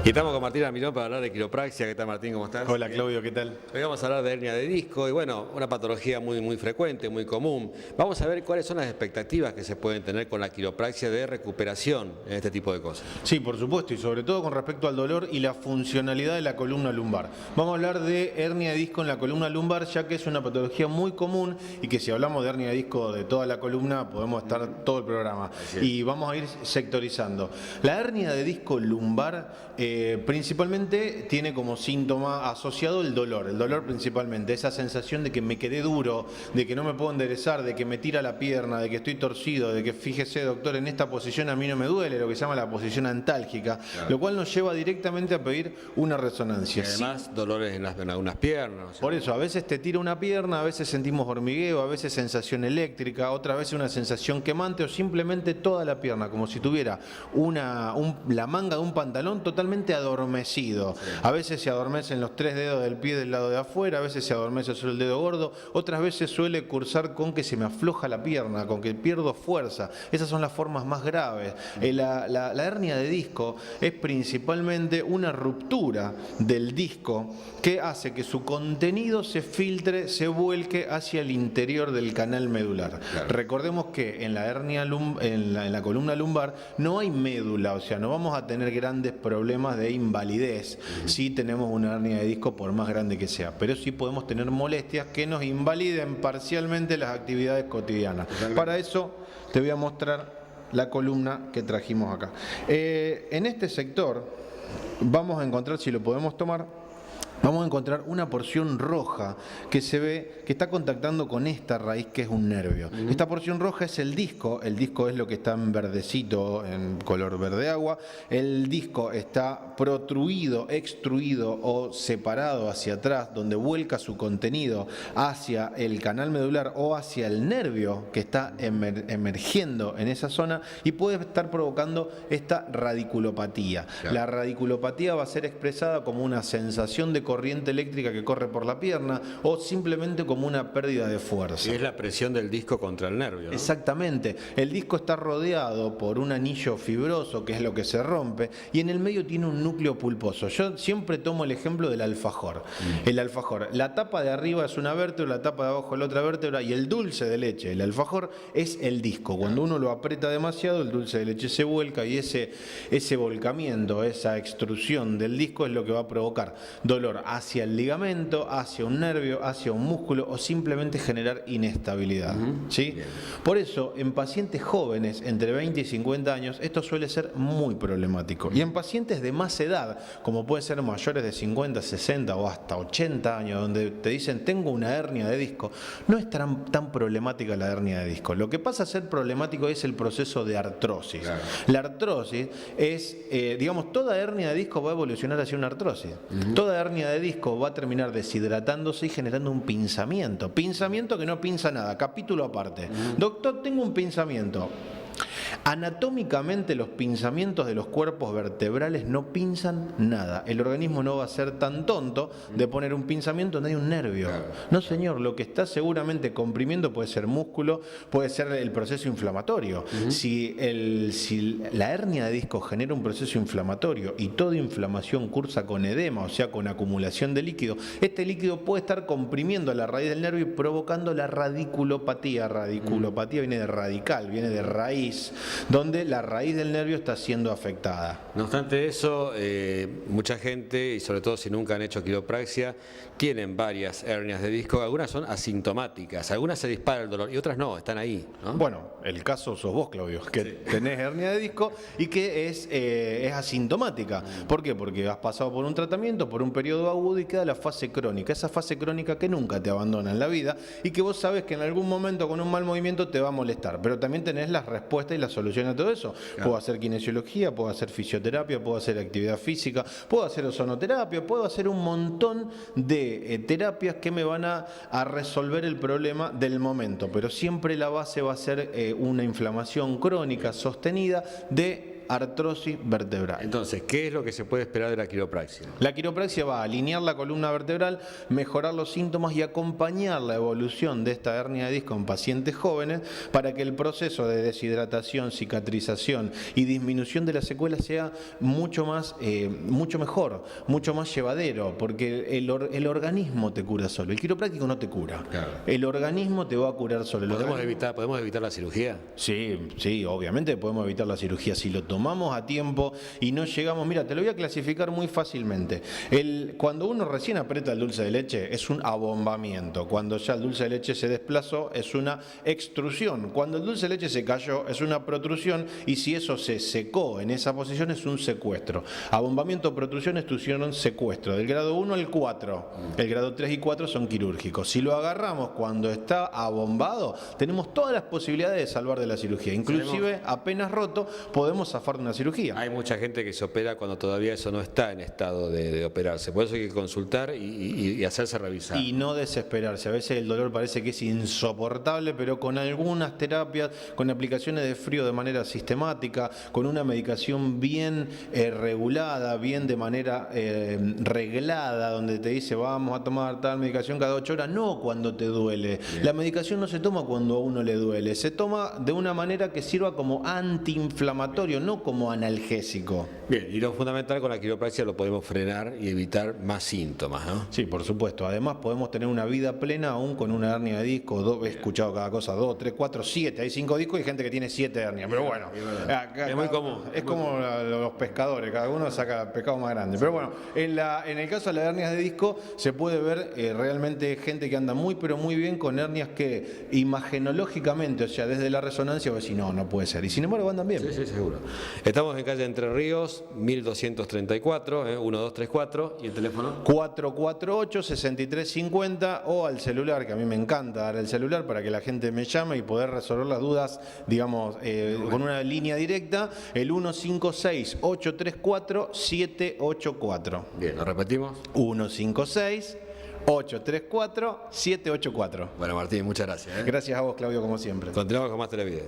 Y estamos con Martín Almirón para hablar de quiropraxia. ¿Qué tal, Martín? ¿Cómo estás? Hola, Claudio, ¿qué tal? Hoy vamos a hablar de hernia de disco y bueno, una patología muy frecuente, muy común. Vamos a ver cuáles son las expectativas que se pueden tener con la quiropraxia de recuperación en este tipo de cosas. Sí, por supuesto, y sobre todo con respecto al dolor y la funcionalidad de la columna lumbar. Vamos a hablar de hernia de disco en la columna lumbar, ya que es una patología muy común y que si hablamos de hernia de disco de toda la columna podemos estar todo el programa. Y vamos a ir sectorizando. La hernia de disco lumbar principalmente tiene como síntoma asociado el dolor principalmente, esa sensación de que me quedé duro, de que no me puedo enderezar, de que me tira la pierna, de que estoy torcido, de que fíjese doctor, en esta posición a mí no me duele, lo que se llama la posición antálgica, claro. Lo cual nos lleva directamente a pedir una resonancia. Y además sí, dolores en algunas piernas. O sea, por eso, a veces te tira una pierna, a veces sentimos hormigueo, a veces sensación eléctrica, otra vez una sensación quemante o simplemente toda la pierna, como si tuviera la manga de un pantalón totalmente adormecido. Sí. A veces se adormecen los 3 dedos del pie del lado de afuera, a veces se adormece solo el dedo gordo, otras veces suele cursar con que se me afloja la pierna, con que pierdo fuerza. Esas son las formas más graves. La hernia de disco es principalmente una ruptura del disco que hace que su contenido se filtre, se vuelque hacia el interior del canal medular. Claro. Recordemos que en la hernia en la columna lumbar no hay médula, o sea, no vamos a tener grandes problemas de invalidez si tenemos una hernia de disco por más grande que sea, pero sí podemos tener molestias que nos invaliden parcialmente las actividades cotidianas. Para eso te voy a mostrar la columna que trajimos acá. En este sector vamos a encontrar, si lo podemos tomar, vamos a encontrar una porción roja que se ve que está contactando con esta raíz que es un nervio. Esta porción roja es el disco es lo que está en verdecito, en color verde agua. El disco está protruido, extruido o separado hacia atrás, donde vuelca su contenido hacia el canal medular o hacia el nervio que está emergiendo en esa zona y puede estar provocando esta radiculopatía. Claro. La radiculopatía va a ser expresada como una sensación de corriente eléctrica que corre por la pierna o simplemente como una pérdida de fuerza. Y es la presión del disco contra el nervio, ¿no? Exactamente. El disco está rodeado por un anillo fibroso, que es lo que se rompe, y en el medio tiene un núcleo pulposo. Yo siempre tomo el ejemplo del alfajor. El alfajor, la tapa de arriba es una vértebra, la tapa de abajo es la otra vértebra, y el dulce de leche, el alfajor, es el disco. Cuando uno lo aprieta demasiado, el dulce de leche se vuelca y ese volcamiento, esa extrusión del disco es lo que va a provocar dolor hacia el ligamento, hacia un nervio, hacia un músculo o simplemente generar inestabilidad. ¿Sí? Por eso, en pacientes jóvenes, entre 20 y 50 años, esto suele ser muy problemático. Y en pacientes de más edad, como pueden ser mayores de 50, 60 o hasta 80 años, donde te dicen tengo una hernia de disco, no es tan problemática la hernia de disco. Lo que pasa a ser problemático es el proceso de artrosis. Claro. La artrosis es, digamos, toda hernia de disco va a evolucionar hacia una artrosis. Toda hernia de disco va a terminar deshidratándose y generando un pinzamiento. Pinzamiento que no pinza nada, capítulo aparte. Doctor, tengo un pinzamiento. Anatómicamente los pinzamientos de los cuerpos vertebrales no pinzan nada. El organismo no va a ser tan tonto de poner un pinzamiento donde hay un nervio. No, señor, lo que está seguramente comprimiendo puede ser músculo, puede ser el proceso inflamatorio. Si la hernia de disco genera un proceso inflamatorio y toda inflamación cursa con edema, o sea, con acumulación de líquido, este líquido puede estar comprimiendo la raíz del nervio y provocando la radiculopatía. Radiculopatía viene de radical, viene de raíz, donde la raíz del nervio está siendo afectada. No obstante eso, mucha gente, y sobre todo si nunca han hecho quiropraxia, tienen varias hernias de disco. Algunas son asintomáticas, algunas se dispara el dolor y otras no, están ahí, ¿no? Bueno, el caso sos vos, Claudio, que tenés hernia de disco y que es asintomática. ¿Por qué? Porque has pasado por un tratamiento, por un periodo agudo y queda la fase crónica. Esa fase crónica que nunca te abandona en la vida y que vos sabés que en algún momento con un mal movimiento te va a molestar, pero también tenés las respuestas y la solución a todo eso. Claro. Puedo hacer kinesiología, puedo hacer fisioterapia, puedo hacer actividad física, puedo hacer ozonoterapia, puedo hacer un montón de terapias que me van a resolver el problema del momento, pero siempre la base va a ser una inflamación crónica sostenida de artrosis vertebral. Entonces, ¿qué es lo que se puede esperar de la quiropraxia? La quiropraxia va a alinear la columna vertebral, mejorar los síntomas y acompañar la evolución de esta hernia de disco en pacientes jóvenes para que el proceso de deshidratación, cicatrización y disminución de las secuelas sea mucho mejor, mucho más llevadero, porque el organismo te cura solo. El quiropráctico no te cura. Claro. El organismo te va a curar solo. ¿Podemos evitar la cirugía? Sí, obviamente podemos evitar la cirugía si lo tomamos a tiempo y no llegamos. Mira, te lo voy a clasificar muy fácilmente. Cuando uno recién aprieta el dulce de leche es un abombamiento. Cuando ya el dulce de leche se desplazó es una extrusión. Cuando el dulce de leche se cayó es una protrusión, y si eso se secó en esa posición es un secuestro. Abombamiento, protrusión, extrusión, secuestro. Del grado 1 al 4. El grado 3 y 4 son quirúrgicos. Si lo agarramos cuando está abombado, tenemos todas las posibilidades de salvar de la cirugía. Inclusive, apenas roto, podemos zafar de una cirugía. Hay mucha gente que se opera cuando todavía eso no está en estado de operarse. Por eso hay que consultar y hacerse revisar. Y no desesperarse. A veces el dolor parece que es insoportable, pero con algunas terapias, con aplicaciones de frío de manera sistemática, con una medicación bien regulada, bien de manera reglada, donde te dice vamos a tomar tal medicación cada 8 horas, no cuando te duele. Bien. La medicación no se toma cuando a uno le duele, se toma de una manera que sirva como antiinflamatorio, no como analgésico. Bien, y lo fundamental con la quiropraxia lo podemos frenar y evitar más síntomas, ¿no? Sí, por supuesto. Además podemos tener una vida plena aún con una hernia de disco. He escuchado cada cosa, 2, 3, 4, 7. Hay 5 discos y hay gente que tiene 7 hernias. Pero bueno, es muy común. Es como los pescadores, cada uno saca el pescado más grande. Pero bueno, en el caso de las hernias de disco se puede ver realmente gente que anda muy pero muy bien con hernias que imagenológicamente, o sea, desde la resonancia, vos decís, no puede ser. Y sin embargo andan bien. Sí, seguro. Estamos en calle Entre Ríos, 1234, 1234, y el teléfono 448-6350, o al celular, que a mí me encanta dar el celular para que la gente me llame y poder resolver las dudas, digamos, con una línea directa, el 156-834-784. Bien, ¿lo repetimos? 156-834-784. Bueno, Martín, muchas gracias. Gracias a vos, Claudio, como siempre. Continuamos con más Televide.